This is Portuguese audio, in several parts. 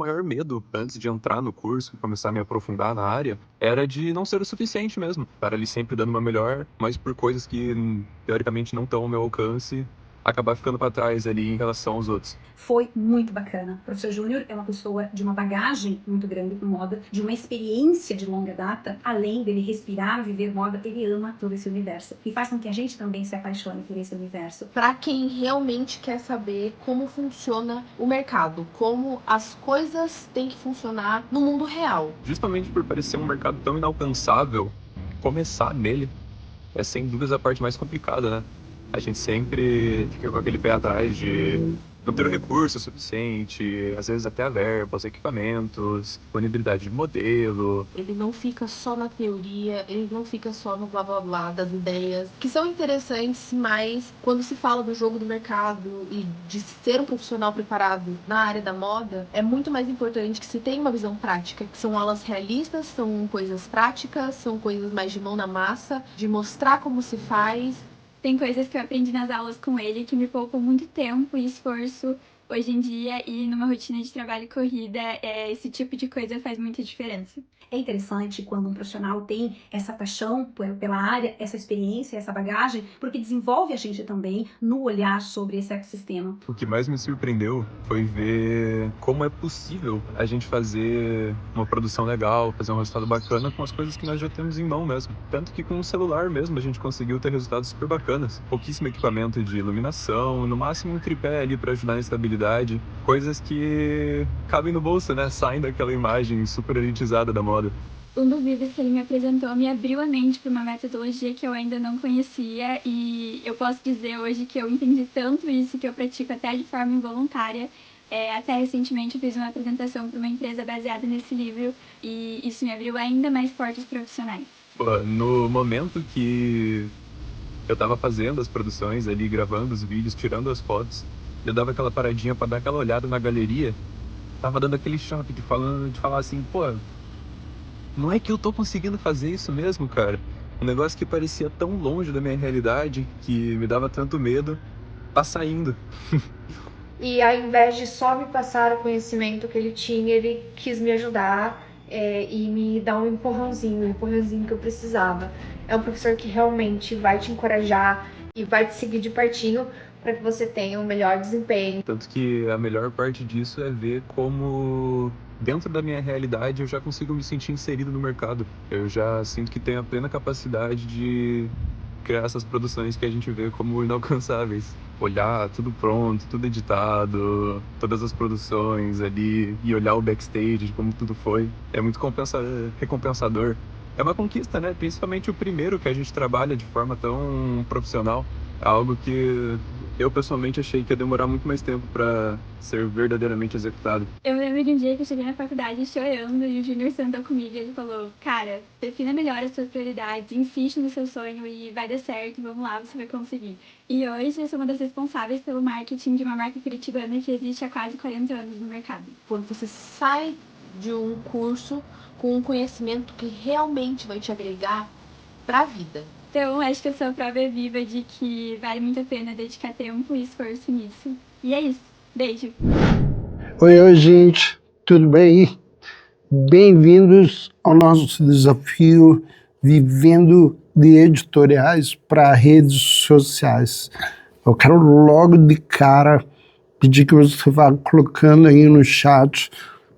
maior medo antes de entrar no curso, começar a me aprofundar na área, era de não ser o suficiente mesmo. Estar ali sempre dando uma melhor, mas por coisas que teoricamente não estão ao meu alcance, acabar ficando para trás ali em relação aos outros. Foi muito bacana. O professor Júnior é uma pessoa de uma bagagem muito grande com moda, de uma experiência de longa data. Além dele respirar, viver moda, ele ama todo esse universo. E faz com que a gente também se apaixone por esse universo. Para quem realmente quer saber como funciona o mercado, como as coisas têm que funcionar no mundo real. Justamente por parecer um mercado tão inalcançável, começar nele é sem dúvidas a parte mais complicada, né? A gente sempre fica com aquele pé atrás de não ter o recurso suficiente, às vezes até a verba, os equipamentos, disponibilidade de modelo. Ele não fica só na teoria, ele não fica só no blá blá blá das ideias, que são interessantes, mas quando se fala do jogo do mercado e de ser um profissional preparado na área da moda, é muito mais importante que se tenha uma visão prática, que são aulas realistas, são coisas práticas, são coisas mais de mão na massa, de mostrar como se faz. Tem coisas que eu aprendi nas aulas com ele que me poupam muito tempo e esforço hoje em dia, e numa rotina de trabalho corrida, esse tipo de coisa faz muita diferença. É interessante quando um profissional tem essa paixão pela área, essa experiência, essa bagagem, porque desenvolve a gente também no olhar sobre esse ecossistema. O que mais me surpreendeu foi ver como é possível a gente fazer uma produção legal, fazer um resultado bacana com as coisas que nós já temos em mão mesmo. Tanto que com o celular mesmo a gente conseguiu ter resultados super bacanas. Pouquíssimo equipamento de iluminação, no máximo um tripé ali para ajudar na estabilidade. Coisas que cabem no bolso, né? Saem daquela imagem super elitizada da moda. Um dos livros que ele me apresentou me abriu a mente para uma metodologia que eu ainda não conhecia, e eu posso dizer hoje que eu entendi tanto isso que eu pratico até de forma involuntária. Até recentemente eu fiz uma apresentação para uma empresa baseada nesse livro, e isso me abriu ainda mais portas profissionais. No momento que eu tava fazendo as produções ali, gravando os vídeos, tirando as fotos, eu dava aquela paradinha para dar aquela olhada na galeria, tava dando aquele choque de falar assim, pô, não é que eu tô conseguindo fazer isso mesmo, cara? Um negócio que parecia tão longe da minha realidade, que me dava tanto medo, tá saindo. E ao invés de só me passar o conhecimento que ele tinha, ele quis me ajudar e me dar um empurrãozinho que eu precisava. É um professor que realmente vai te encorajar e vai te seguir de pertinho para que você tenha um melhor desempenho. Tanto que a melhor parte disso é ver como, dentro da minha realidade, eu já consigo me sentir inserido no mercado. Eu já sinto que tenho a plena capacidade de criar essas produções que a gente vê como inalcançáveis. Olhar tudo pronto, tudo editado, todas as produções ali, e olhar o backstage de como tudo foi, é muito recompensador. É uma conquista, né? Principalmente o primeiro que a gente trabalha de forma tão profissional. É algo que eu pessoalmente achei que ia demorar muito mais tempo para ser verdadeiramente executado. Eu lembro de um dia que eu cheguei na faculdade chorando e o Júnior sentou comigo e ele falou: cara, defina melhor as suas prioridades, insiste no seu sonho e vai dar certo, vamos lá, você vai conseguir. E hoje eu sou uma das responsáveis pelo marketing de uma marca curitibana que existe há quase 40 anos no mercado. Quando você sai de um curso com um conhecimento que realmente vai te agregar para a vida. Então, acho que eu sou a prova viva de que vale muito a pena dedicar tempo e esforço nisso. E é isso. Beijo. Oi, gente. Tudo bem? Bem-vindos ao nosso desafio Vivendo de Editoriais para Redes Sociais. Eu quero logo de cara pedir que você vá colocando aí no chat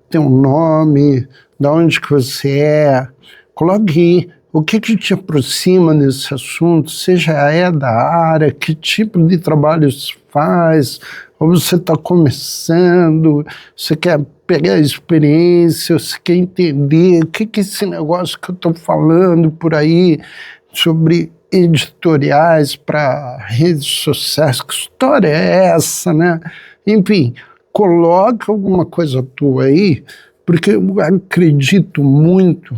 teu nome, de onde que você é, coloque aí o que te aproxima desse assunto, seja é da área, que tipo de trabalho você faz, ou você está começando, você quer pegar a experiência, você quer entender o que é esse negócio que eu estou falando por aí, sobre editoriais para redes sociais, que história é essa, né? Enfim, coloca alguma coisa tua aí, porque eu acredito muito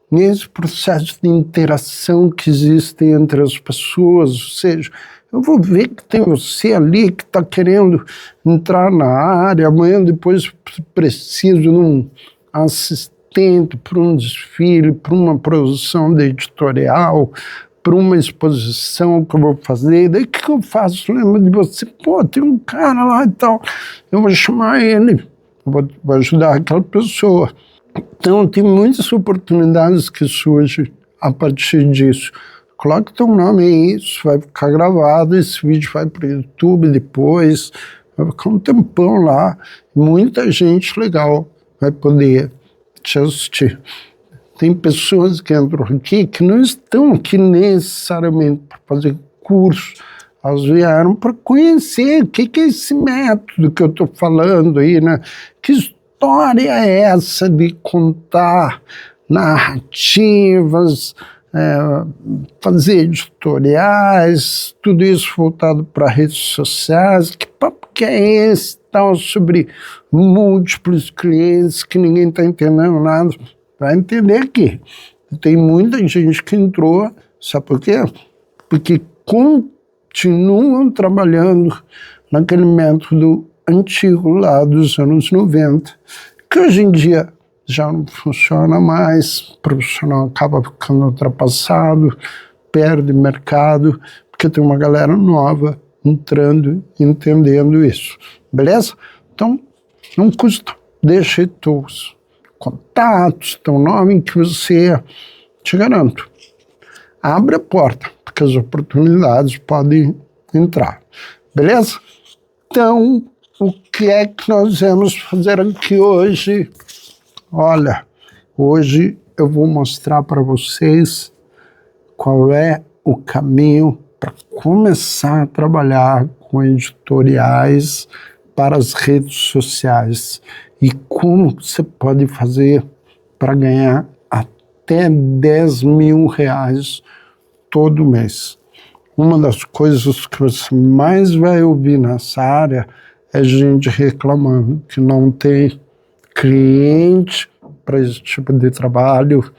nesse processo de interação que existe entre as pessoas, ou seja, eu vou ver que tem você ali que está querendo entrar na área, amanhã depois preciso de um assistente para um desfile, para uma produção de editorial, para uma exposição que eu vou fazer, daí o que eu faço? Lembro de você, pô, tem um cara lá e tal, eu vou chamar ele, vou ajudar aquela pessoa. Então, tem muitas oportunidades que surgem a partir disso. Coloque teu nome aí, isso vai ficar gravado, esse vídeo vai para o YouTube depois, vai ficar um tempão lá, muita gente legal vai poder te assistir. Tem pessoas que entram aqui que não estão aqui necessariamente para fazer curso, elas vieram para conhecer o que é esse método que eu estou falando aí, né? Que história é essa de contar narrativas, fazer editoriais, tudo isso voltado para redes sociais? Que papo que é esse tal sobre múltiplos clientes que ninguém está entendendo nada? Vai entender aqui. Tem muita gente que entrou, sabe por quê? Porque continuam trabalhando naquele método antigo lá dos anos 90, que hoje em dia já não funciona mais, o profissional acaba ficando ultrapassado, perde mercado, porque tem uma galera nova entrando, entendendo isso. Beleza? Então, não custa. Deixa aí teus contatos, teu nome, que você, te garanto, abre a porta, porque as oportunidades podem entrar. Beleza? Então, o que é que nós vamos fazer aqui hoje? Olha, hoje eu vou mostrar para vocês qual é o caminho para começar a trabalhar com editoriais para as redes sociais e como você pode fazer para ganhar até R$10.000 todo mês. Uma das coisas que você mais vai ouvir nessa área é gente reclamando que não tem cliente para esse tipo de trabalho,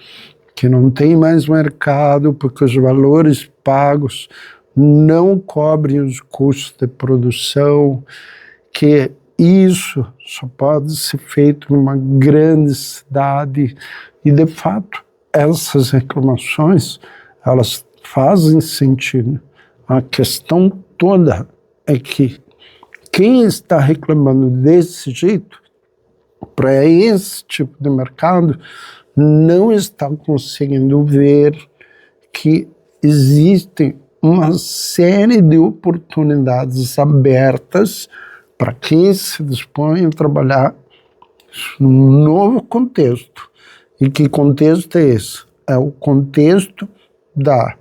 que não tem mais mercado porque os valores pagos não cobrem os custos de produção, que isso só pode ser feito numa grande cidade. E, de fato, essas reclamações, elas fazem sentido. A questão toda é que quem está reclamando desse jeito, para esse tipo de mercado, não está conseguindo ver que existem uma série de oportunidades abertas para quem se dispõe a trabalhar num novo contexto. E que contexto é esse? É o contexto da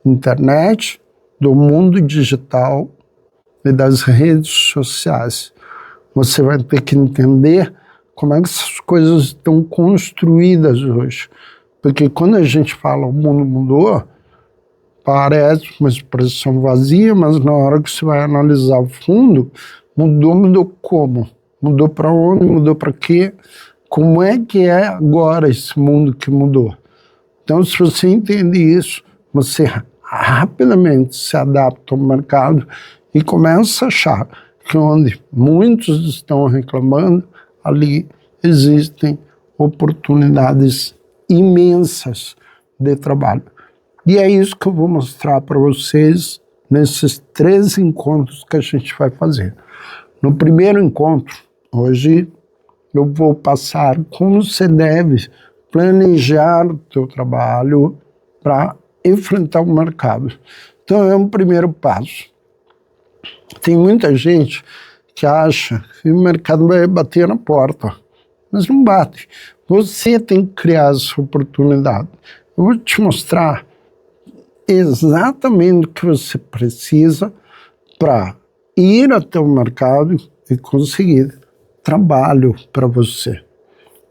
internet, do mundo digital e das redes sociais. Você vai ter que entender como é que essas coisas estão construídas hoje. Porque quando a gente fala o mundo mudou, parece uma expressão vazia, mas na hora que você vai analisar o fundo, mudou como? Mudou para onde? Mudou para quê? Como é que é agora esse mundo que mudou? Então, se você entende isso, você rapidamente se adapta ao mercado e começa a achar que onde muitos estão reclamando, ali existem oportunidades imensas de trabalho. E é isso que eu vou mostrar para vocês nesses 3 encontros que a gente vai fazer. No primeiro encontro, hoje, eu vou passar como você deve planejar o teu trabalho para enfrentar o mercado. Então, é um primeiro passo. Tem muita gente que acha que o mercado vai bater na porta, mas não bate. Você tem que criar essa oportunidade. Eu vou te mostrar exatamente o que você precisa para ir até o mercado e conseguir trabalho para você.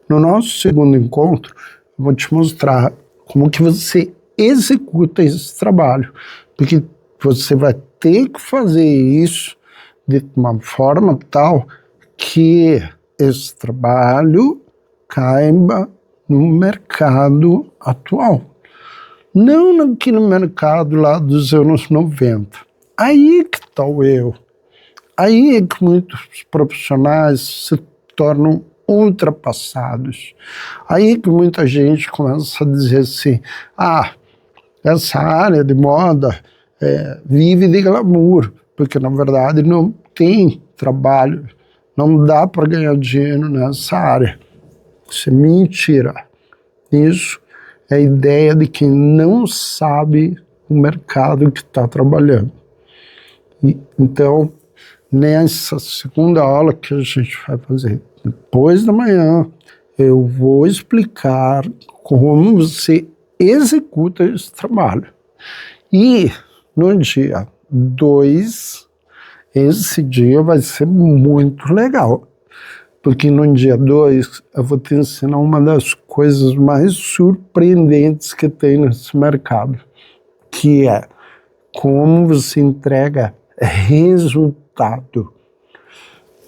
No nosso segundo encontro, eu vou te mostrar como que você executa esse trabalho, porque você vai ter que fazer isso de uma forma tal que esse trabalho caiba no mercado atual. Não naquele mercado lá dos anos 90. Aí que está o erro. Aí é que muitos profissionais se tornam ultrapassados. Aí que muita gente começa a dizer assim, essa área de moda vive de glamour, porque na verdade não tem trabalho não dá para ganhar dinheiro nessa área. Isso é mentira. Isso é a ideia de quem não sabe o mercado que está trabalhando. Então, nessa segunda aula que a gente vai fazer depois da manhã, eu vou explicar como você executa esse trabalho. E no dia 2, esse dia vai ser muito legal, porque no dia 2 eu vou te ensinar uma das coisas mais surpreendentes que tem nesse mercado, que é como você entrega resultado.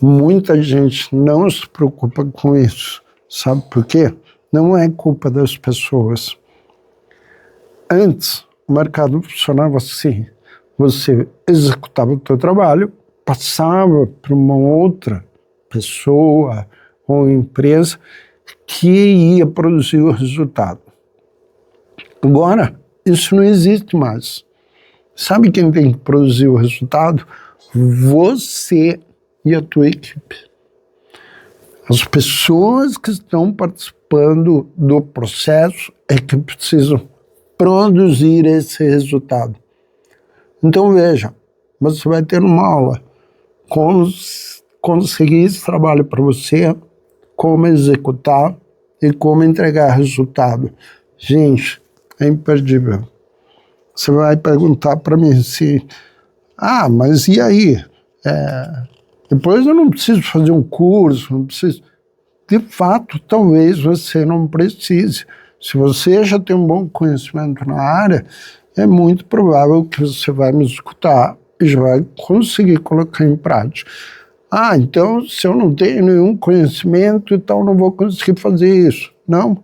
Muita gente não se preocupa com isso. Sabe por quê? Não é culpa das pessoas. Antes, o mercado funcionava assim. Você executava o seu trabalho, passava para uma outra pessoa ou empresa que ia produzir o resultado. Agora, isso não existe mais. Sabe quem tem que produzir o resultado? Você e a tua equipe. As pessoas que estão participando do processo é que precisam produzir esse resultado. Então veja, você vai ter uma aula como conseguir esse trabalho para você, como executar e como entregar resultado. Gente, é imperdível. Você vai perguntar para mim assim, mas e aí? Depois eu não preciso fazer um curso, não preciso. De fato, talvez você não precise. Se você já tem um bom conhecimento na área, é muito provável que você vai me escutar e já vai conseguir colocar em prática. Então se eu não tenho nenhum conhecimento, então não vou conseguir fazer isso. Não,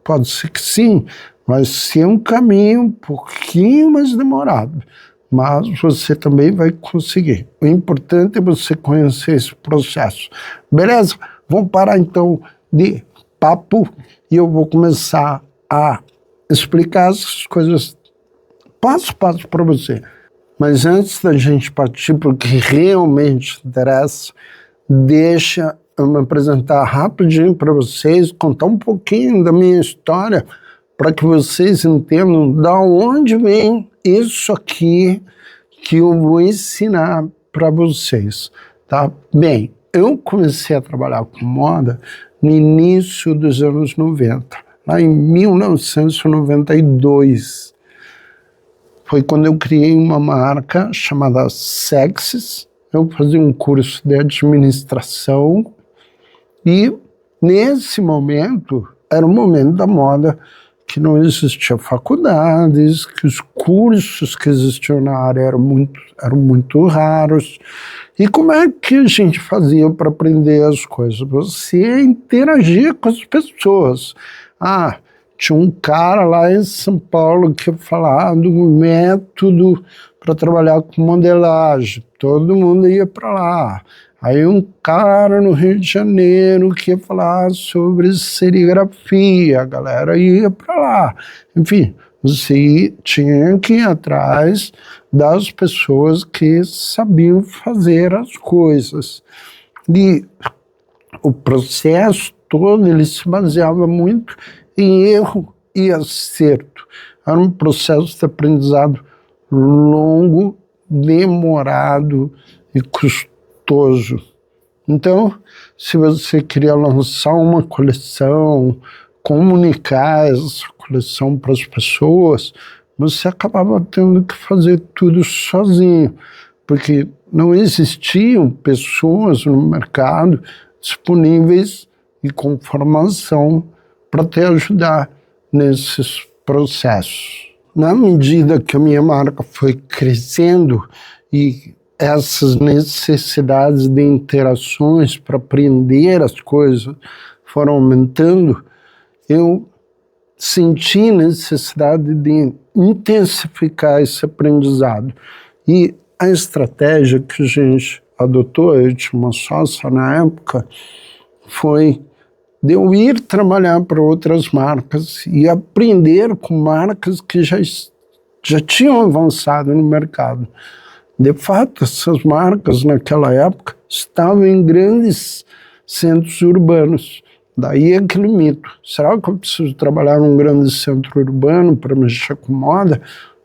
pode ser que sim, vai ser um caminho um pouquinho mais demorado. Mas você também vai conseguir. O importante é você conhecer esse processo. Beleza? Vamos parar então de papo e eu vou começar a explicar essas coisas passo a passo para você. Mas antes da gente partir para o que realmente interessa, deixa eu me apresentar rapidinho para vocês, contar um pouquinho da minha história para que vocês entendam da onde vem isso aqui que eu vou ensinar para vocês, tá? Bem, eu comecei a trabalhar com moda no início dos anos 90, lá em 1992. Foi quando eu criei uma marca chamada Sexys. Eu fazia um curso de administração e nesse momento era o momento da moda que não existia faculdades, que os cursos que existiam na área eram muito raros. E como é que a gente fazia para aprender as coisas? Você interagia com as pessoas. Tinha um cara lá em São Paulo que falava do método para trabalhar com modelagem. Todo mundo ia para lá. Aí um cara no Rio de Janeiro que ia falar sobre serigrafia, a galera ia para lá. Enfim, você tinha que ir atrás das pessoas que sabiam fazer as coisas. E o processo todo ele se baseava muito em erro e acerto. Era um processo de aprendizado longo, demorado e custoso. Então, se você queria lançar uma coleção, comunicar essa coleção para as pessoas, você acabava tendo que fazer tudo sozinho, porque não existiam pessoas no mercado disponíveis e com formação para te ajudar nesses processos. Na medida que a minha marca foi crescendo e essas necessidades de interações para aprender as coisas foram aumentando, eu senti necessidade de intensificar esse aprendizado. E a estratégia que a gente adotou, eu tinha uma sócia na época, foi de eu ir trabalhar para outras marcas e aprender com marcas que já tinham avançado no mercado. De fato, essas marcas naquela época estavam em grandes centros urbanos. Daí aquele mito. Será que eu preciso trabalhar num grande centro urbano para mexer com moda?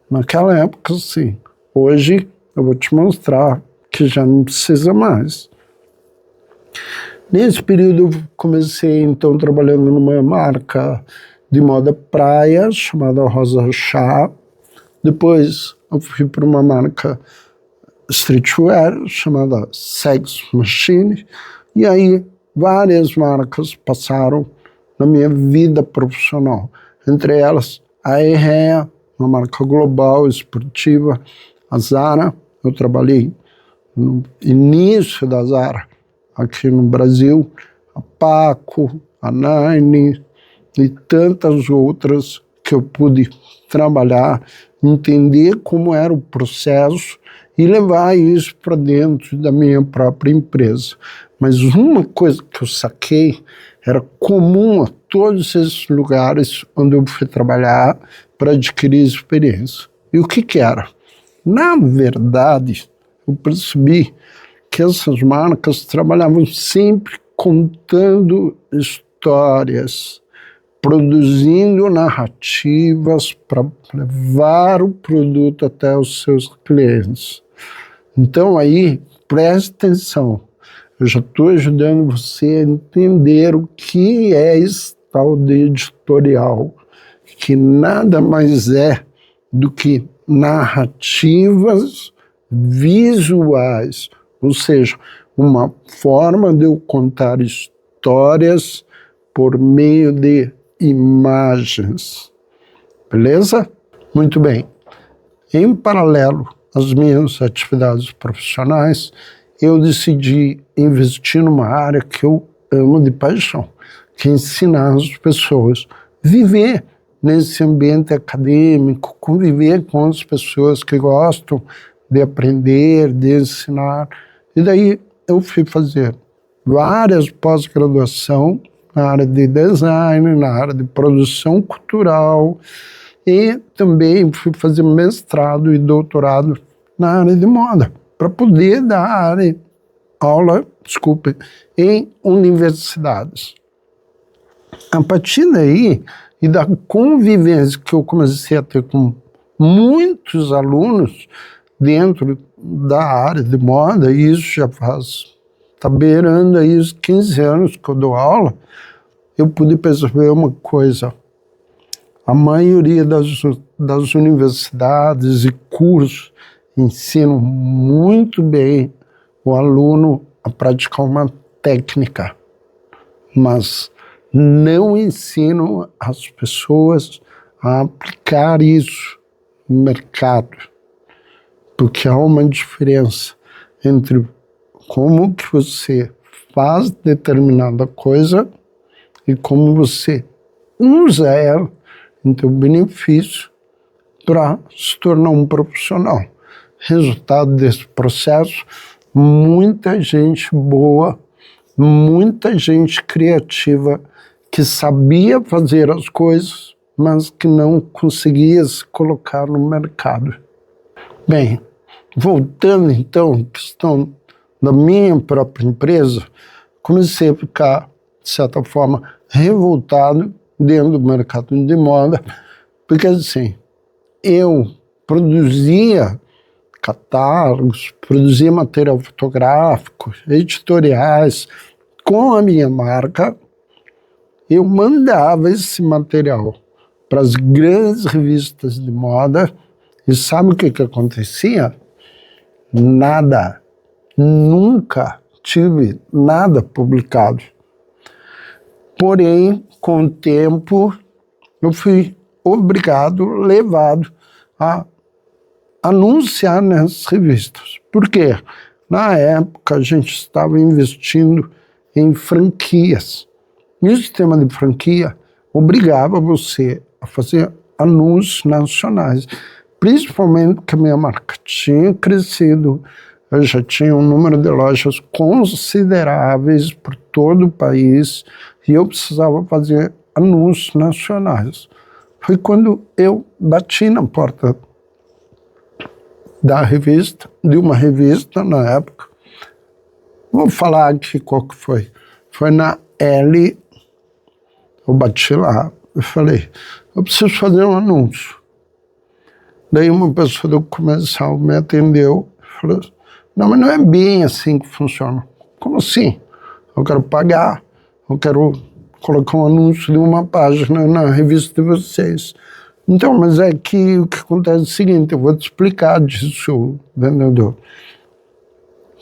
Naquela época, sim. Hoje, eu vou te mostrar que já não precisa mais. Nesse período, eu comecei, então, trabalhando numa marca de moda praia, chamada Rosa Chá. Depois, eu fui para uma marca streetwear, chamada Sex Machine. E aí, várias marcas passaram na minha vida profissional. Entre elas, a Herrea, uma marca global esportiva. A Zara, eu trabalhei no início da Zara aqui no Brasil. A Paco, a Nine e tantas outras que eu pude trabalhar, entender como era o processo e levar isso para dentro da minha própria empresa. Mas uma coisa que eu saquei era comum a todos esses lugares onde eu fui trabalhar para adquirir experiência. E o que era? Na verdade, eu percebi que essas marcas trabalhavam sempre contando histórias, produzindo narrativas para levar o produto até os seus clientes. Então aí, preste atenção. Eu já estou ajudando você a entender o que é esse tal de editorial, que nada mais é do que narrativas visuais, ou seja, uma forma de eu contar histórias por meio de imagens. Beleza? Muito bem. Em paralelo às minhas atividades profissionais, eu decidi investir numa área que eu amo de paixão, que é ensinar as pessoas a viver nesse ambiente acadêmico, conviver com as pessoas que gostam de aprender, de ensinar. E daí eu fui fazer várias pós-graduação na área de design, na área de produção cultural, e também fui fazer mestrado e doutorado na área de moda, para poder dar aula em universidades. A partir daí, e da convivência que eu comecei a ter com muitos alunos dentro da área de moda, e isso já está beirando aí os 15 anos que eu dou aula, eu pude perceber uma coisa. A maioria das universidades e cursos ensinam muito bem o aluno a praticar uma técnica, mas não ensinam as pessoas a aplicar isso no mercado, porque há uma diferença entre como que você faz determinada coisa e como você usa ela em teu benefício para se tornar um profissional. Resultado desse processo, muita gente boa, muita gente criativa que sabia fazer as coisas, mas que não conseguia se colocar no mercado. Bem, voltando então à questão da minha própria empresa, comecei a ficar, de certa forma, revoltado dentro do mercado de moda, porque assim, eu produzia catálogos, produzia material fotográfico, editoriais com a minha marca, eu mandava esse material para as grandes revistas de moda e sabe o que acontecia? Nada. Nunca tive nada publicado. Porém, com o tempo, eu fui obrigado, levado a anunciar nessas revistas. Por quê? Na época, a gente estava investindo em franquias. E o sistema de franquia obrigava você a fazer anúncios nacionais. Principalmente porque a minha marca tinha crescido, eu já tinha um número de lojas consideráveis por todo o país e eu precisava fazer anúncios nacionais. Foi quando eu bati na porta da revista, de uma revista na época, Vou falar aqui qual que foi. Foi na L, eu bati lá, eu falei, eu preciso fazer um anúncio. Daí uma pessoa do comercial me atendeu, falou, não, mas não é bem assim que funciona. Como assim? Eu quero pagar, eu quero colocar um anúncio de uma página na revista de vocês. Então, mas é que o que acontece é o seguinte, eu vou te explicar disso, vendedor.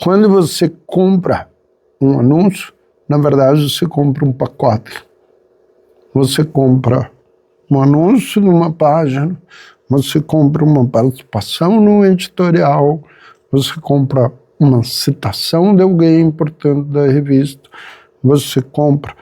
Quando você compra um anúncio, na verdade você compra um pacote. Você compra um anúncio numa página, você compra uma participação no editorial, você compra uma citação de alguém importante da revista, você compra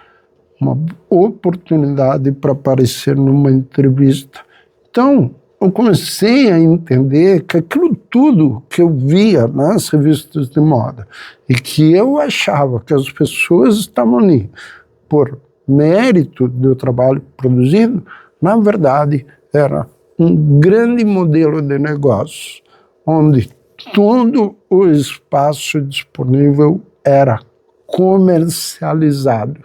uma oportunidade para aparecer numa entrevista. Então, eu comecei a entender que aquilo tudo que eu via nas revistas de moda e que eu achava que as pessoas estavam ali por mérito do trabalho produzido, na verdade era um grande modelo de negócio, onde todo o espaço disponível era comercializado.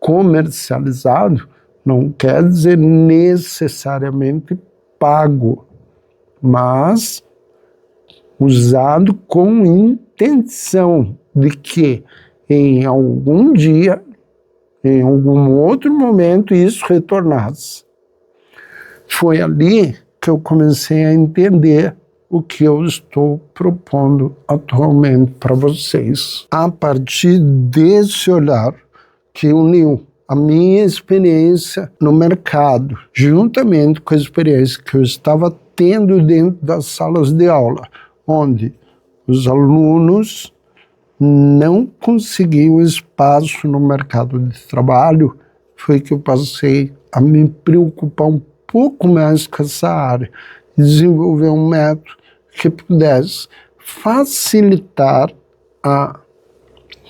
Comercializado não quer dizer necessariamente pago, mas usado com intenção de que em algum dia, em algum outro momento, isso retornasse. Foi ali que eu comecei a entender o que eu estou propondo atualmente para vocês. A partir desse olhar que uniu a minha experiência no mercado, juntamente com a experiência que eu estava tendo dentro das salas de aula, onde os alunos não conseguiam espaço no mercado de trabalho, foi que eu passei a me preocupar um pouco mais com essa área, desenvolver um método que pudesse facilitar a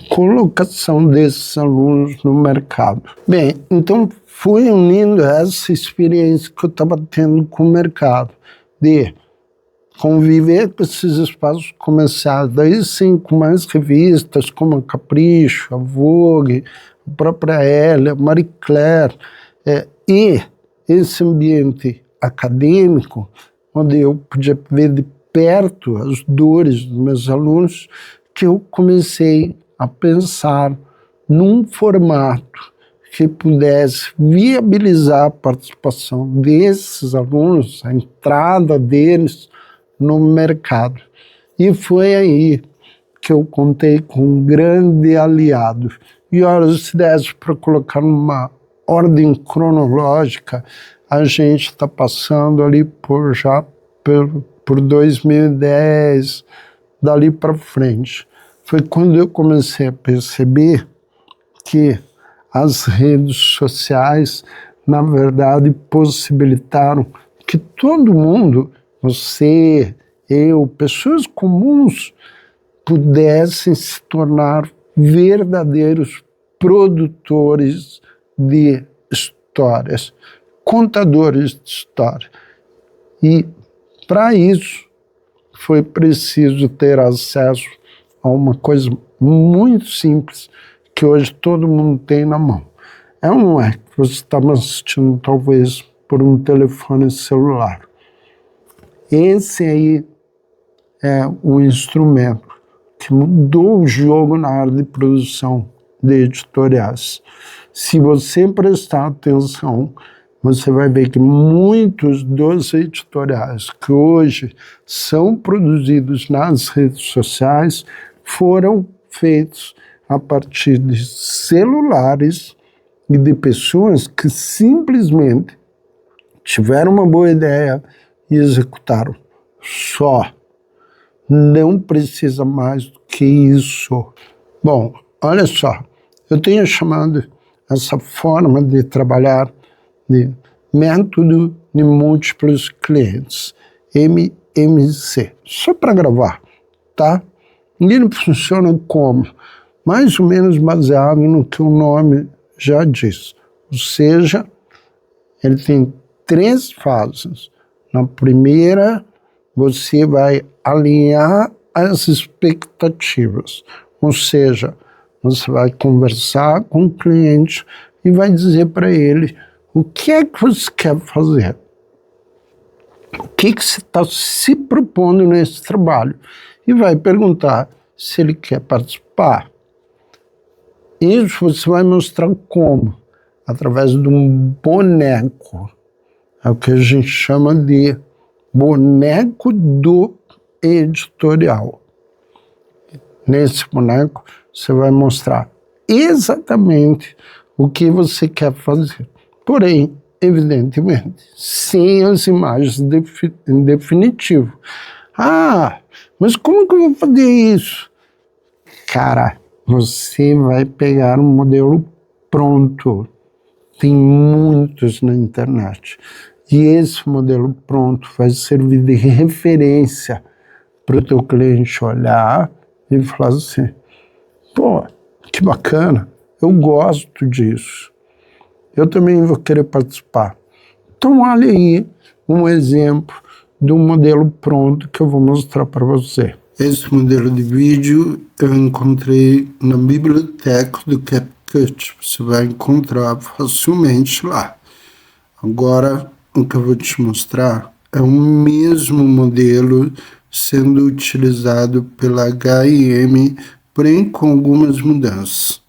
colocação desses alunos no mercado. Bem, então fui unindo essa experiência que eu estava tendo com o mercado, de conviver com esses espaços comerciais, daí sim com mais revistas como a Capricho, a Vogue, a própria Elle, a Marie Claire, e esse ambiente acadêmico, onde eu podia ver de perto as dores dos meus alunos, que eu comecei a pensar num formato que pudesse viabilizar a participação desses alunos, a entrada deles no mercado. E foi aí que eu contei com um grande aliado. E olha, se desse para colocar numa ordem cronológica, a gente está passando ali por 2010, dali para frente. Foi quando eu comecei a perceber que as redes sociais, na verdade, possibilitaram que todo mundo, você, eu, pessoas comuns, pudessem se tornar verdadeiros produtores de histórias, contadores de história. E, para isso, foi preciso ter acesso a uma coisa muito simples que hoje todo mundo tem na mão. Não é que você está me assistindo talvez por um telefone celular. Esse aí é o instrumento que mudou o jogo na área de produção de editoriais. Se você prestar atenção, você vai ver que muitos dos editoriais que hoje são produzidos nas redes sociais foram feitos a partir de celulares e de pessoas que simplesmente tiveram uma boa ideia e executaram. Só. Não precisa mais do que isso. Bom, olha só, eu tenho chamado essa forma de trabalhar de método de múltiplos clientes, MMC, só para gravar, tá? Ele funciona como? Mais ou menos baseado no que o nome já diz. Ou seja, ele tem 3 fases. Na primeira, você vai alinhar as expectativas. Ou seja, você vai conversar com o cliente e vai dizer para ele o que é que você quer fazer. O que você está se propondo nesse trabalho? E vai perguntar se ele quer participar. Isso você vai mostrar como? Através de um boneco. É o que a gente chama de boneco do editorial. Nesse boneco, você vai mostrar exatamente o que você quer fazer. Porém, evidentemente, sem as imagens em definitivo. Ah, mas como que eu vou fazer isso? Cara, você vai pegar um modelo pronto. Tem muitos na internet. E esse modelo pronto vai servir de referência para o teu cliente olhar e falar assim, pô, que bacana, eu gosto disso. Eu também vou querer participar. Então, olha aí um exemplo de um modelo pronto que eu vou mostrar para você. Esse modelo de vídeo eu encontrei na biblioteca do CapCut. Você vai encontrar facilmente lá. Agora, o que eu vou te mostrar é o mesmo modelo sendo utilizado pela H&M, porém com algumas mudanças.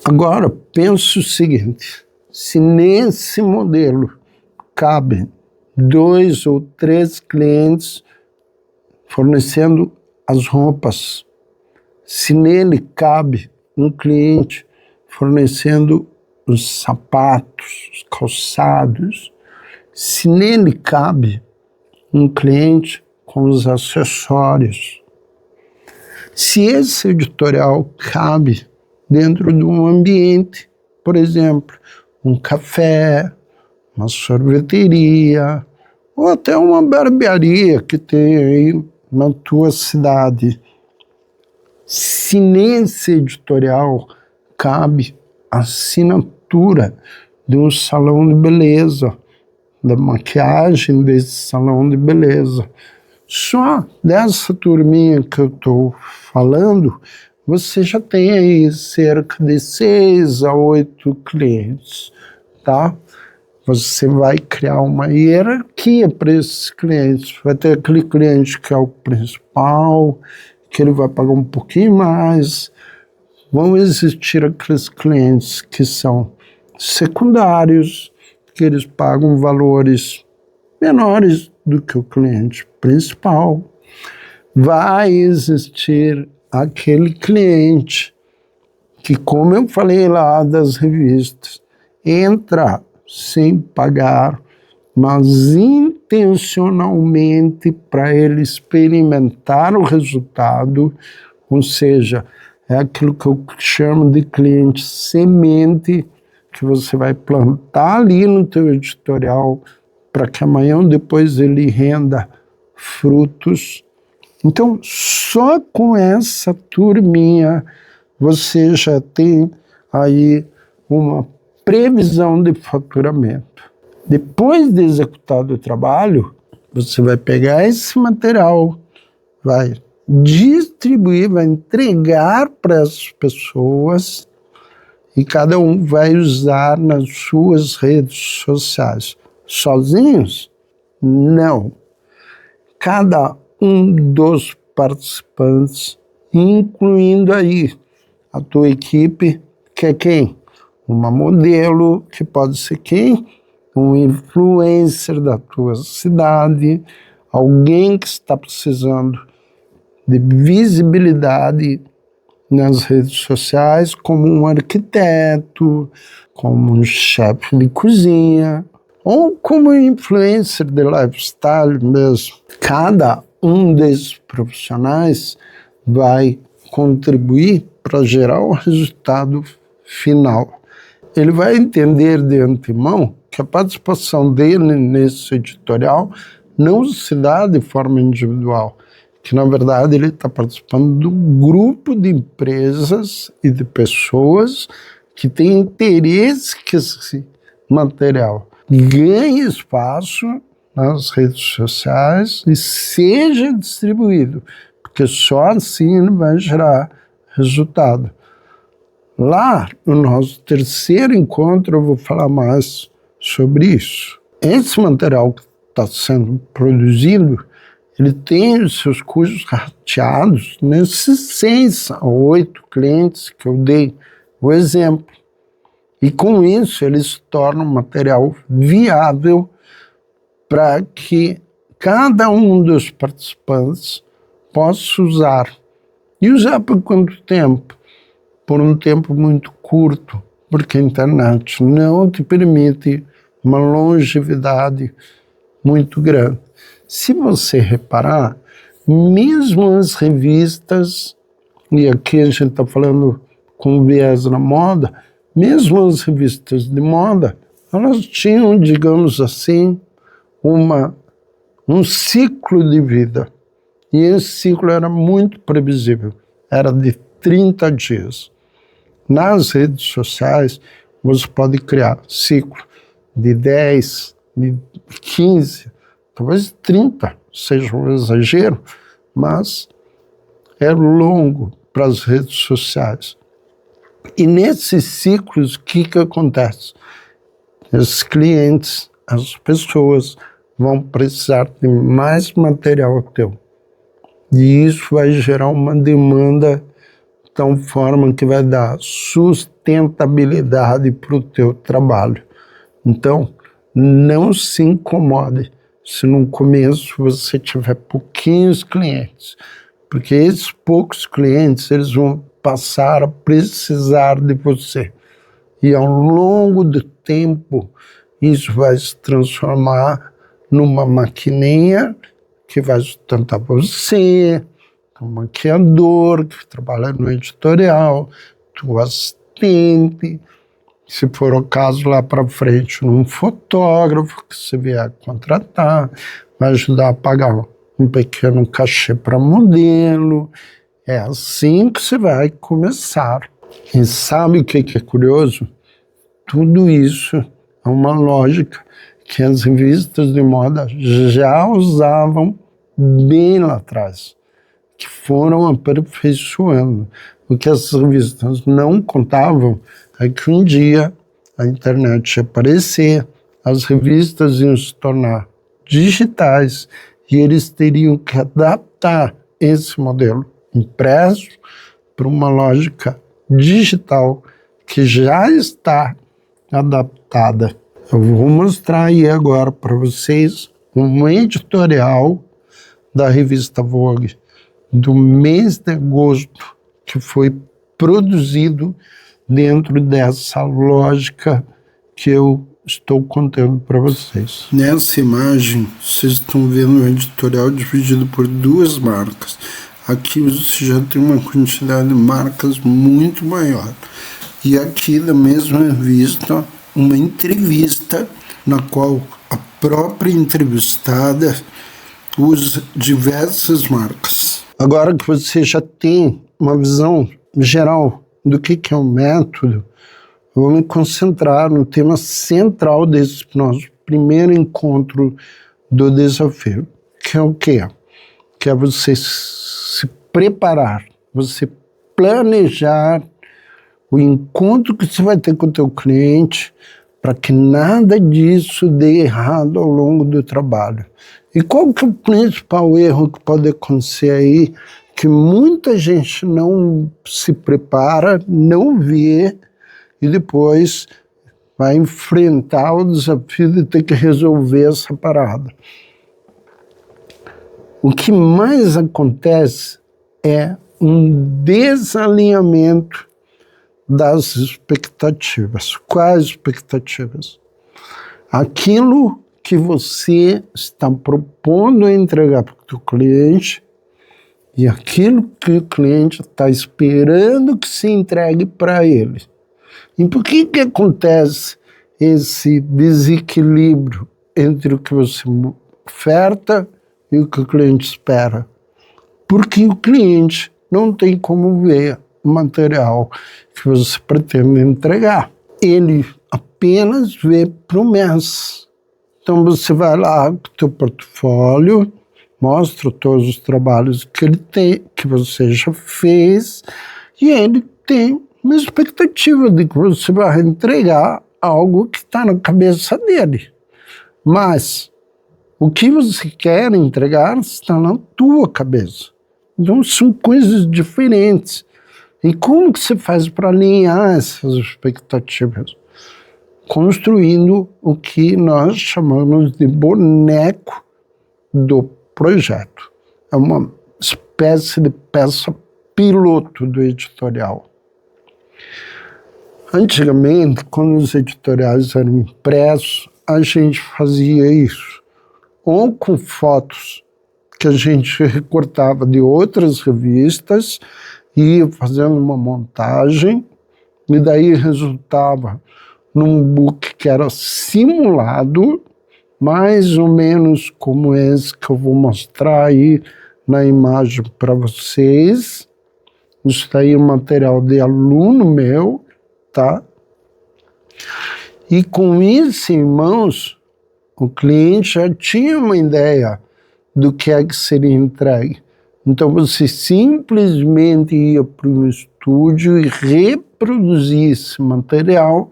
Agora, pense o seguinte, se nesse modelo cabem 2 ou 3 clientes fornecendo as roupas, se nele cabe um cliente fornecendo os sapatos, os calçados, se nele cabe um cliente com os acessórios, se esse editorial cabe dentro de um ambiente, por exemplo, um café, uma sorveteria, ou até uma barbearia que tem aí na tua cidade. Se nesse editorial cabe a assinatura de um salão de beleza, da maquiagem desse salão de beleza, só dessa turminha que eu estou falando, você já tem aí cerca de 6 a 8 clientes, tá? Você vai criar uma hierarquia para esses clientes. Vai ter aquele cliente que é o principal, que ele vai pagar um pouquinho mais. Vão existir aqueles clientes que são secundários, que eles pagam valores menores do que o cliente principal. Vai existir aquele cliente que, como eu falei lá das revistas, entra sem pagar, mas intencionalmente para ele experimentar o resultado, ou seja, é aquilo que eu chamo de cliente semente, que você vai plantar ali no teu editorial para que amanhã ou depois ele renda frutos. Então, só com essa turminha, você já tem aí uma previsão de faturamento. Depois de executado o trabalho, você vai pegar esse material, vai distribuir, vai entregar para as pessoas e cada um vai usar nas suas redes sociais. Sozinhos? Não. Cada um dos participantes, incluindo aí a tua equipe, que é quem? Uma modelo, que pode ser quem? Um influencer da tua cidade, alguém que está precisando de visibilidade nas redes sociais, como um arquiteto, como um chefe de cozinha, ou como influencer de lifestyle mesmo. Cada um desses profissionais vai contribuir para gerar o resultado final. Ele vai entender de antemão que a participação dele nesse editorial não se dá de forma individual, que na verdade ele está participando do grupo de empresas e de pessoas que têm interesse que esse material ganhe espaço nas redes sociais e seja distribuído, porque só assim ele vai gerar resultado. Lá, no nosso terceiro encontro, eu vou falar mais sobre isso. Esse material que está sendo produzido, ele tem os seus custos rateados nesses 6 a 8 clientes que eu dei o exemplo. E com isso, ele se torna um material viável para que cada um dos participantes possa usar. E usar por quanto tempo? Por um tempo muito curto, porque a internet não te permite uma longevidade muito grande. Se você reparar, mesmo as revistas, e aqui a gente está falando com viés na moda, mesmo as revistas de moda, elas tinham, digamos assim, um ciclo de vida. E esse ciclo era muito previsível, era de 30 dias. Nas redes sociais, você pode criar ciclo de 10, de 15, talvez 30, seja um exagero, mas é longo para as redes sociais. E nesses ciclos, o que acontece? Os clientes, as pessoas vão precisar de mais material teu. E isso vai gerar uma demanda de tal forma que vai dar sustentabilidade para o teu trabalho. Então, não se incomode se no começo você tiver pouquinhos clientes, porque esses poucos clientes eles vão passar a precisar de você. E ao longo do tempo, isso vai se transformar numa maquininha que vai sustentar você, um maquiador que trabalha no editorial, teu assistente, se for o caso lá para frente, um fotógrafo que você vier contratar, vai ajudar a pagar um pequeno cachê para modelo. É assim que você vai começar. E sabe o que é curioso? Tudo isso é uma lógica que as revistas de moda já usavam bem lá atrás, que foram aperfeiçoando. O que as revistas não contavam é que um dia a internet ia aparecer, as revistas iam se tornar digitais e eles teriam que adaptar esse modelo impresso para uma lógica digital que já está adaptada. Eu vou mostrar aí agora para vocês um editorial da revista Vogue do mês de agosto que foi produzido dentro dessa lógica que eu estou contando para vocês. Nessa imagem, vocês estão vendo um editorial dividido por 2 marcas. Aqui você já tem uma quantidade de marcas muito maior. E aqui na mesma revista, uma entrevista na qual a própria entrevistada usa diversas marcas. Agora que você já tem uma visão geral do que é um método, eu vou me concentrar no tema central desse nosso primeiro encontro do desafio, que é o quê? Que é você se preparar, você planejar o encontro que você vai ter com o teu cliente para que nada disso dê errado ao longo do trabalho. E qual que é o principal erro que pode acontecer aí, que muita gente não se prepara, não vê, e depois vai enfrentar o desafio de ter que resolver essa parada. O que mais acontece é um desalinhamento das expectativas. Quais expectativas? Aquilo que você está propondo entregar para o teu cliente e aquilo que o cliente está esperando que se entregue para ele. E por que acontece esse desequilíbrio entre o que você oferta e o que o cliente espera? Porque o cliente não tem como ver o material que você pretende entregar. Ele apenas vê promessas. Então você vai lá com o teu portfólio, mostra todos os trabalhos que ele tem, que você já fez, e ele tem uma expectativa de que você vai entregar algo que está na cabeça dele. Mas o que você quer entregar está na tua cabeça. Então são coisas diferentes. E como que você faz para alinhar essas expectativas? Construindo o que nós chamamos de boneco do projeto. É uma espécie de peça piloto do editorial. Antigamente, quando os editoriais eram impressos, a gente fazia isso, ou com fotos que a gente recortava de outras revistas, ia fazendo uma montagem, e daí resultava num book que era simulado, mais ou menos como esse que eu vou mostrar aí na imagem para vocês. Isso daí é um material de aluno meu, tá? E com isso em mãos, o cliente já tinha uma ideia do que é que seria entregue. Então você simplesmente ia para um estúdio e reproduzia esse material,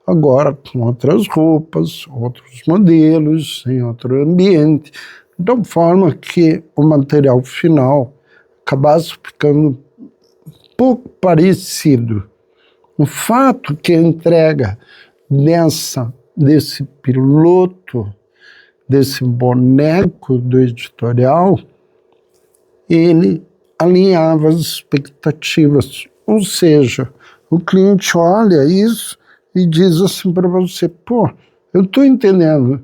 agora com outras roupas, outros modelos, em outro ambiente, de forma que o material final acabasse ficando um pouco parecido. O fato que a entrega desse piloto, desse boneco do editorial, ele alinhava as expectativas. Ou seja, o cliente olha isso e diz assim para você, pô, eu estou entendendo,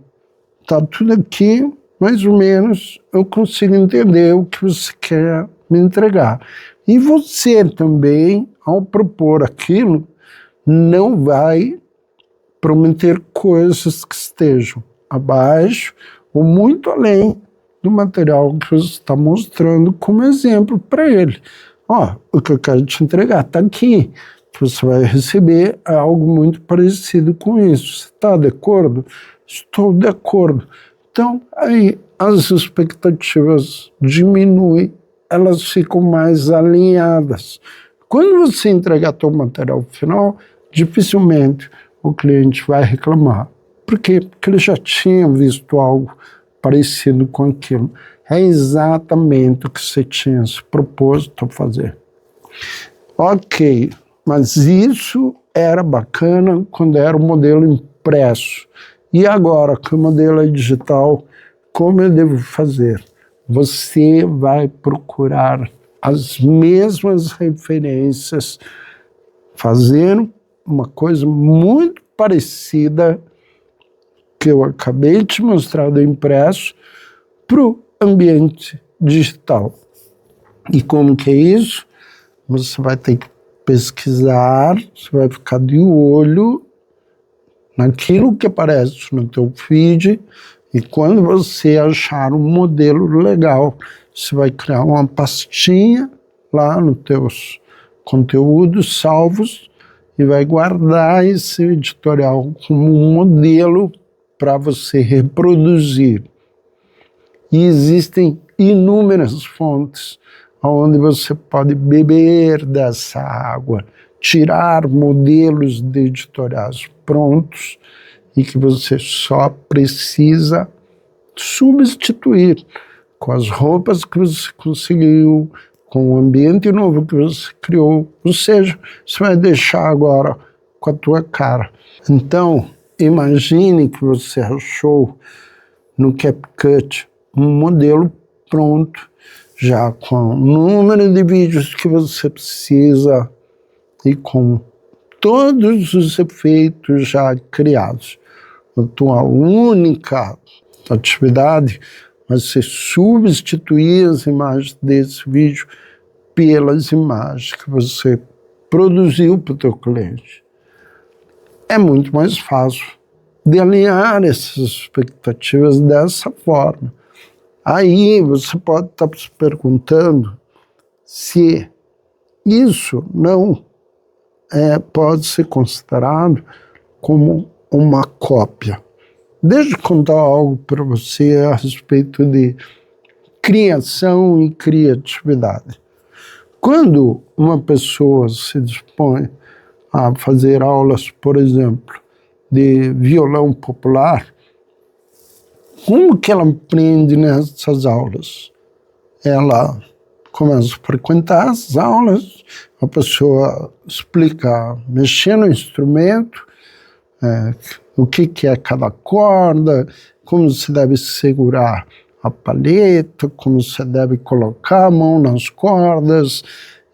está tudo aqui, mais ou menos, eu consigo entender o que você quer me entregar. E você também, ao propor aquilo, não vai prometer coisas que estejam abaixo ou muito além do material que você está mostrando como exemplo para ele. Ó, o que eu quero te entregar está aqui, que você vai receber algo muito parecido com isso. Você está de acordo? Estou de acordo. Então, aí as expectativas diminuem, elas ficam mais alinhadas. Quando você entregar teu material final, dificilmente o cliente vai reclamar. Por quê? Porque ele já tinha visto algo parecido com aquilo. É exatamente o que você tinha se proposto a fazer. Ok, mas isso era bacana quando era o modelo impresso. E agora, que o modelo é digital, como eu devo fazer? Você vai procurar as mesmas referências, fazer uma coisa muito parecida que eu acabei de mostrar do impresso para o ambiente digital. E como que é isso? Você vai ter que pesquisar, você vai ficar de olho naquilo que aparece no teu feed, e quando você achar um modelo legal, você vai criar uma pastinha lá nos teus conteúdos salvos e vai guardar esse editorial como um modelo para você reproduzir. E existem inúmeras fontes onde você pode beber dessa água, tirar modelos de editoriais prontos e que você só precisa substituir com as roupas que você conseguiu, com o ambiente novo que você criou. Ou seja, você vai deixar agora com a tua cara. Então, imagine que você achou no CapCut um modelo pronto, já com o número de vídeos que você precisa e com todos os efeitos já criados. A tua única atividade vai ser substituir as imagens desse vídeo pelas imagens que você produziu para o teu cliente. É muito mais fácil de alinhar essas expectativas dessa forma. Aí você pode estar se perguntando se isso não pode ser considerado como uma cópia. Deixa eu contar algo para você a respeito de criação e criatividade. Quando uma pessoa se dispõe a fazer aulas, por exemplo, de violão popular, como que ela aprende nessas aulas? Ela começa a frequentar as aulas, a pessoa explica mexer no instrumento, o que é cada corda, como se deve segurar a palheta, como se deve colocar a mão nas cordas,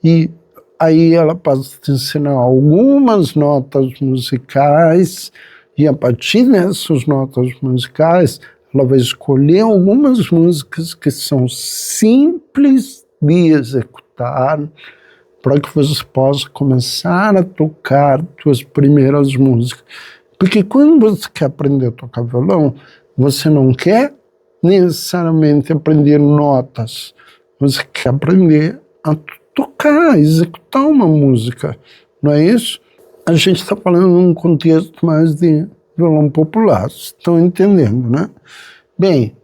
e aí ela passa a te ensinar algumas notas musicais, e a partir dessas notas musicais, ela vai escolher algumas músicas que são simples de executar, para que você possa começar a tocar suas primeiras músicas. Porque quando você quer aprender a tocar violão, você não quer necessariamente aprender notas, você quer aprender a tocar, executar uma música, não é isso? A gente está falando num contexto mais de violão popular, vocês estão entendendo, né? Bem,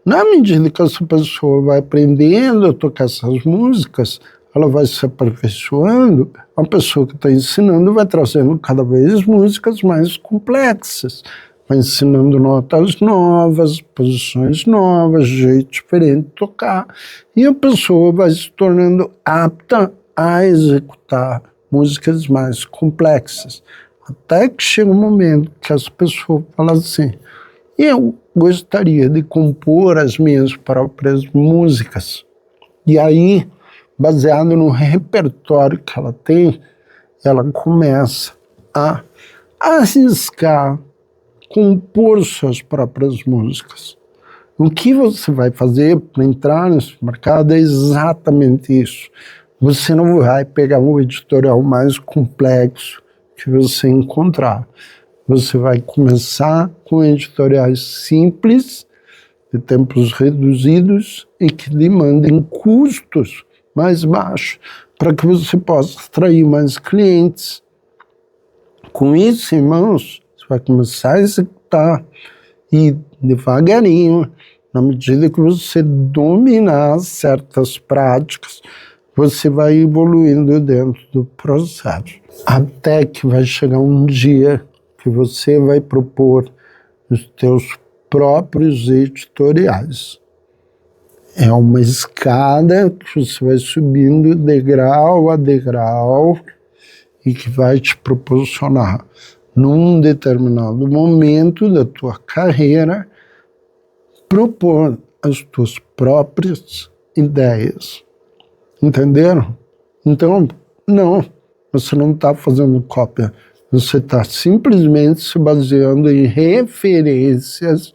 na medida que essa pessoa vai aprendendo a tocar essas músicas, ela vai se aperfeiçoando, a pessoa que está ensinando vai trazendo cada vez músicas mais complexas, vai ensinando notas novas, posições novas, jeito diferente de tocar, e a pessoa vai se tornando apta a executar músicas mais complexas. Até que chega um momento que essa pessoa fala assim, eu gostaria de compor as minhas próprias músicas. E aí, baseado no repertório que ela tem, ela começa a arriscar, compor suas próprias músicas. O que você vai fazer para entrar nesse mercado é exatamente isso. Você não vai pegar um editorial mais complexo que você encontrar. Você vai começar com editoriais simples, de tempos reduzidos e que demandem custos mais baixos, para que você possa atrair mais clientes. Com isso em mãos, você vai começar a executar e devagarinho, na medida que você dominar certas práticas, você vai evoluindo dentro do processo. Até que vai chegar um dia que você vai propor os teus próprios editoriais. É uma escada que você vai subindo degrau a degrau e que vai te proporcionar, num determinado momento da tua carreira, propor as tuas próprias ideias. Entenderam? Então, não, você não está fazendo cópia. Você está simplesmente se baseando em referências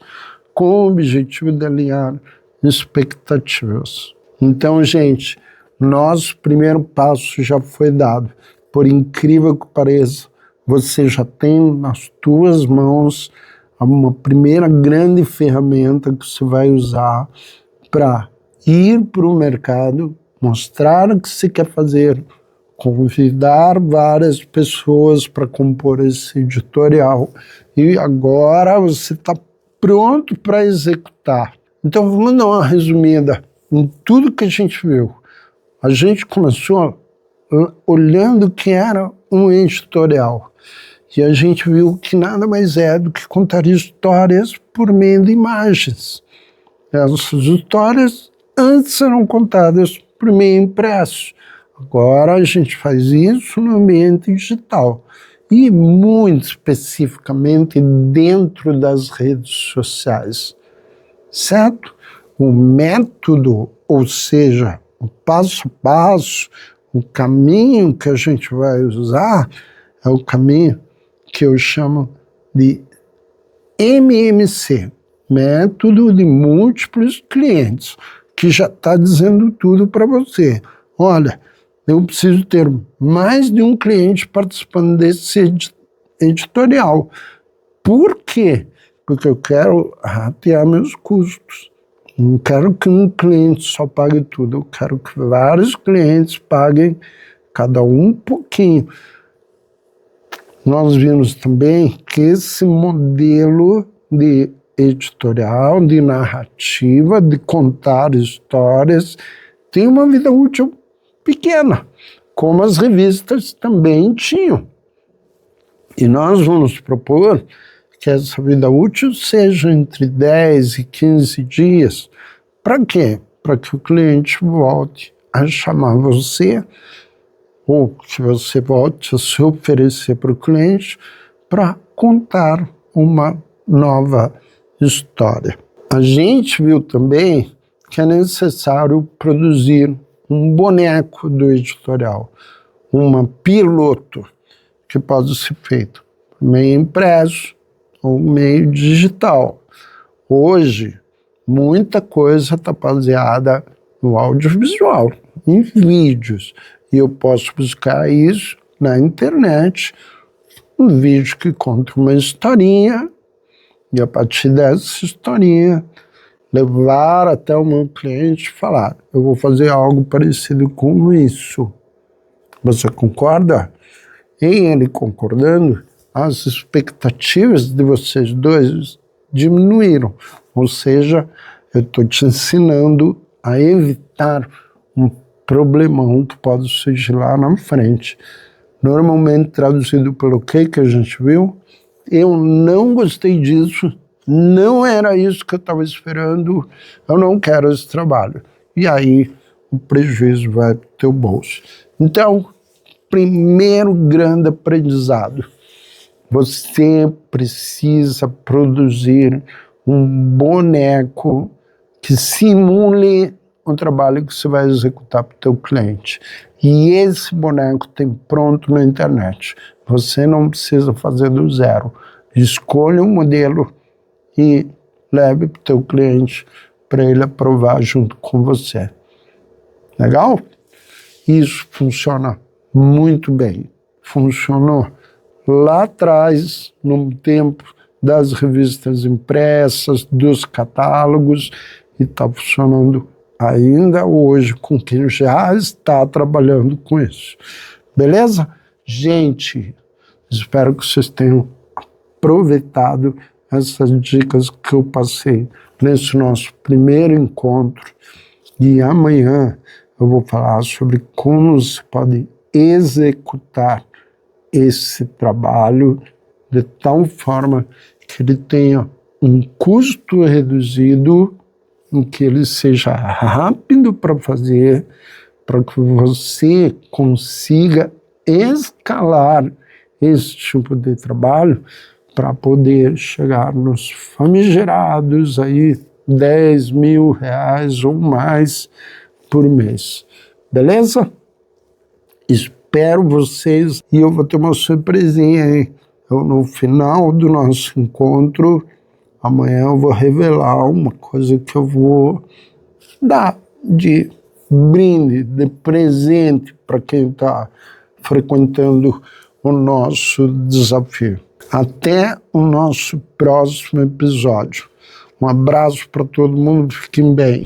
com o objetivo de alinhar expectativas. Então, gente, nosso primeiro passo já foi dado. Por incrível que pareça, você já tem nas tuas mãos uma primeira grande ferramenta que você vai usar para ir para o mercado, mostrar o que você quer fazer, convidar várias pessoas para compor esse editorial e agora você está pronto para executar. Então vamos dar uma resumida em tudo que a gente viu. A gente começou olhando o que era um editorial e a gente viu que nada mais é do que contar histórias por meio de imagens. Essas histórias antes eram contadas por meio impresso. Agora a gente faz isso no ambiente digital e muito especificamente dentro das redes sociais, certo? O método, ou seja, o passo a passo, o caminho que a gente vai usar é o caminho que eu chamo de MMC, método de múltiplos clientes, que já está dizendo tudo para você. Olha, eu preciso ter mais de um cliente participando desse editorial. Por quê? Porque eu quero ratear meus custos. Não quero que um cliente só pague tudo, eu quero que vários clientes paguem cada um pouquinho. Nós vimos também que esse modelo de editorial, de narrativa, de contar histórias, tem uma vida útil pequena, como as revistas também tinham. E nós vamos propor que essa vida útil seja entre 10 e 15 dias. Para quê? Para que o cliente volte a chamar você, ou que você volte a se oferecer para o cliente para contar uma nova história. A gente viu também que é necessário produzir um boneco do editorial, uma piloto, que pode ser feito por meio impresso ou meio digital. Hoje, muita coisa está baseada no audiovisual, em vídeos, e eu posso buscar isso na internet, um vídeo que conta uma historinha, e a partir dessa historinha, levar até o meu cliente e falar: eu vou fazer algo parecido com isso. Você concorda? Em ele concordando, as expectativas de vocês dois diminuíram. Ou seja, eu estou te ensinando a evitar um problemão que pode surgir lá na frente. Normalmente traduzido pelo que a gente viu, eu não gostei disso, não era isso que eu estava esperando, eu não quero esse trabalho. E aí o prejuízo vai para o teu bolso. Então, primeiro grande aprendizado, você precisa produzir um boneco que simule o trabalho que você vai executar para o teu cliente. E esse boneco tem pronto na internet. Você não precisa fazer do zero. Escolha um modelo e leve para o teu cliente para ele aprovar junto com você. Legal? Isso funciona muito bem. Funcionou lá atrás, no tempo das revistas impressas, dos catálogos, e está funcionando ainda hoje com quem já está trabalhando com isso. Beleza? Gente, espero que vocês tenham aproveitado essas dicas que eu passei nesse nosso primeiro encontro. E amanhã eu vou falar sobre como se pode executar esse trabalho de tal forma que ele tenha um custo reduzido, em que ele seja rápido para fazer, para que você consiga escalar esse tipo de trabalho para poder chegar nos famigerados aí R$10.000 ou mais por mês. Beleza? Espero vocês e eu vou ter uma surpresinha aí. No final do nosso encontro, amanhã eu vou revelar uma coisa que eu vou dar de brinde, de presente para quem está frequentando o nosso desafio. Até o nosso próximo episódio. Um abraço para todo mundo, fiquem bem.